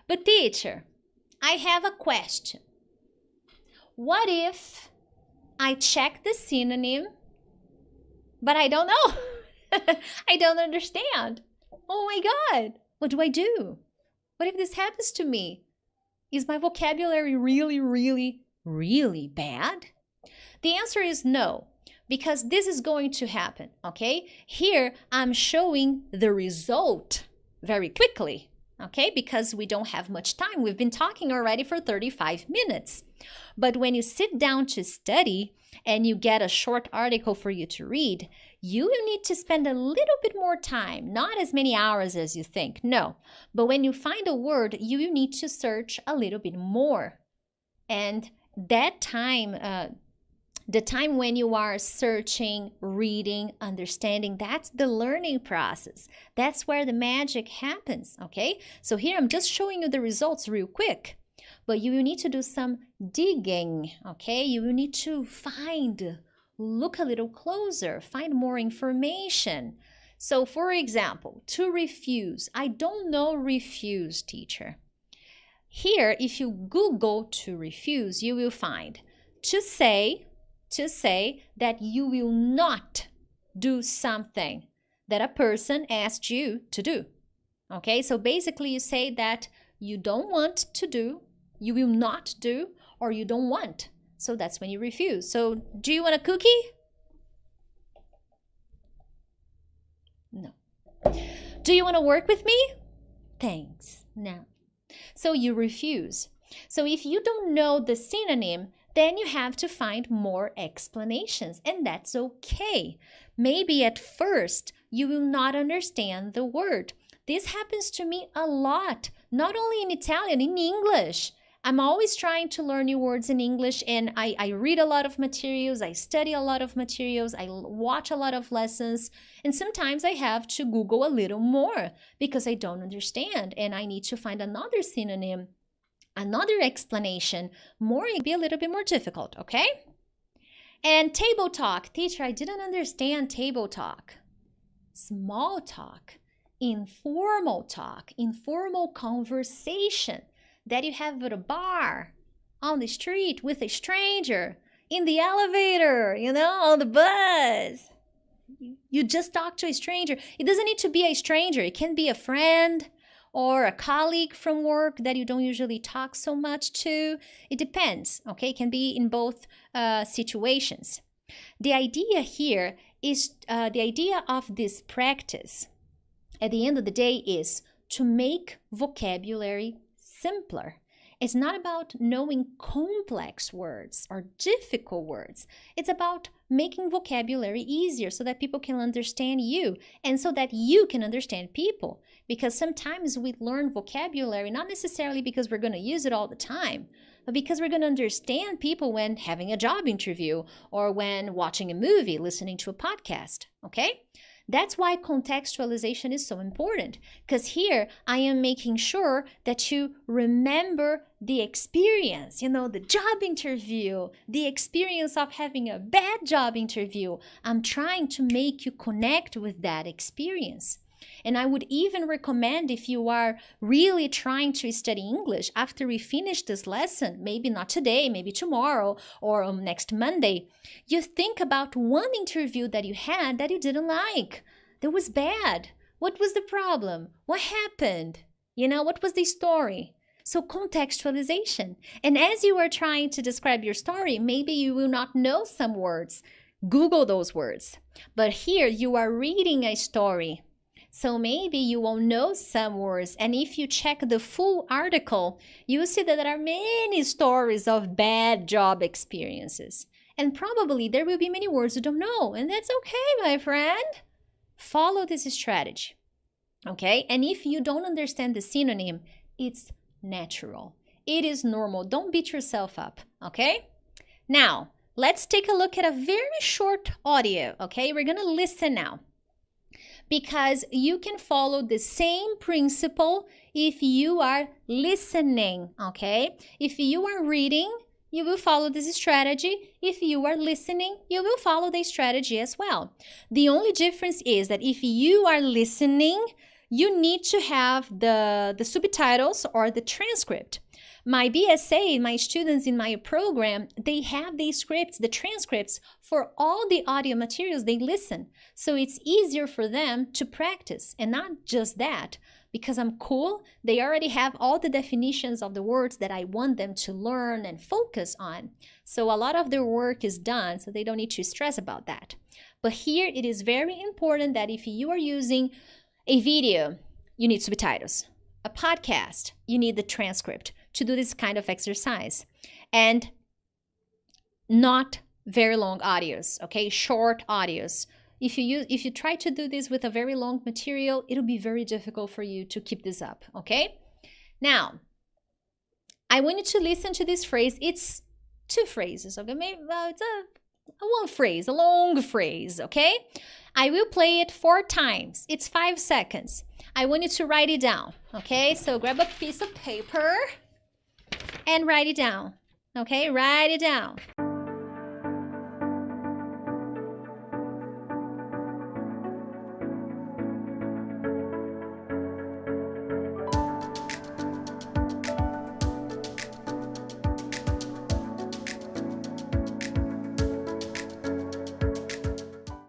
But teacher, I have a question. What if I check the synonym, but I don't know? I don't understand. Oh my God, what do I do? What if this happens to me? Is my vocabulary really, really, really bad? The answer is no, because this is going to happen, okay? Here, I'm showing the result very quickly, okay? Because we don't have much time. We've been talking already for 35 minutes. But when you sit down to study and you get a short article for you to read, you will need to spend a little bit more time, not as many hours as you think, no. But when you find a word, you will need to search a little bit more. And that time, the time when you are searching, reading, understanding, that's the learning process. That's where the magic happens, okay? So here I'm just showing you the results real quick. But you will need to do some digging, okay? You will need to look a little closer, find more information. So for example, to refuse. I don't know refuse, teacher. Here, if you Google to refuse, you will find to say that you will not do something that a person asked you to do. Okay, so basically you say that you don't want to do, you will not do, or you don't want. So that's when you refuse. So do you want a cookie? No. Do you want to work with me? Thanks. No. So you refuse. So if you don't know the synonym, then you have to find more explanations, and that's okay. Maybe at first you will not understand the word. This happens to me a lot, not only in Italian, in English. I'm always trying to learn new words in English, and I read a lot of materials, I study a lot of materials, I watch a lot of lessons, and sometimes I have to Google a little more because I don't understand, and I need to find another synonym, another explanation. More, it can be a little bit more difficult, okay? And table talk. Teacher, I didn't understand table talk. Small talk, informal conversation that you have at a bar, on the street, with a stranger, in the elevator, on the bus. You just talk to a stranger. It doesn't need to be a stranger. It can be a friend or a colleague from work that you don't usually talk so much to. It depends, okay? It can be in both situations. The idea here is, the idea of this practice, at the end of the day, is to make vocabulary simpler. It's not about knowing complex words or difficult words. It's about making vocabulary easier so that people can understand you and so that you can understand people. Because sometimes we learn vocabulary not necessarily because we're going to use it all the time, but because we're going to understand people when having a job interview or when watching a movie, listening to a podcast, okay? That's why contextualization is so important, because here I am making sure that you remember the experience, the job interview, the experience of having a bad job interview. I'm trying to make you connect with that experience. And I would even recommend, if you are really trying to study English, after we finish this lesson, maybe not today, maybe tomorrow or next Monday, you think about one interview that you had that you didn't like, that was bad. What was the problem? What happened? What was the story? So contextualization. And as you are trying to describe your story, maybe you will not know some words. Google those words. But here you are reading a story. So maybe you won't know some words, and if you check the full article, you will see that there are many stories of bad job experiences. And probably there will be many words you don't know, and that's okay, my friend. Follow this strategy, okay? And if you don't understand the synonym, it's natural. It is normal. Don't beat yourself up, okay? Now, let's take a look at a very short audio, okay? We're gonna listen now, because you can follow the same principle if you are listening, okay? If you are reading, you will follow this strategy. If you are listening, you will follow the strategy as well. The only difference is that if you are listening, you need to have the subtitles or the transcript. My BSA, my students in my program, they have these scripts, the transcripts for all the audio materials they listen. So it's easier for them to practice. And not just that, because I'm cool, they already have all the definitions of the words that I want them to learn and focus on. So a lot of their work is done, so they don't need to stress about that. But here it is very important that if you are using a video, you need subtitles. A podcast, you need the transcript to do this kind of exercise. And not very long audios, okay? Short audios. If you try to do this with a very long material, it'll be very difficult for you to keep this up, okay? Now, I want you to listen to this phrase. It's 2 phrases, okay? Maybe, well, it's a one phrase, a long phrase, okay? I will play it 4 times. It's 5 seconds. I want you to write it down, okay? So grab a piece of paper and write it down, okay? Write it down.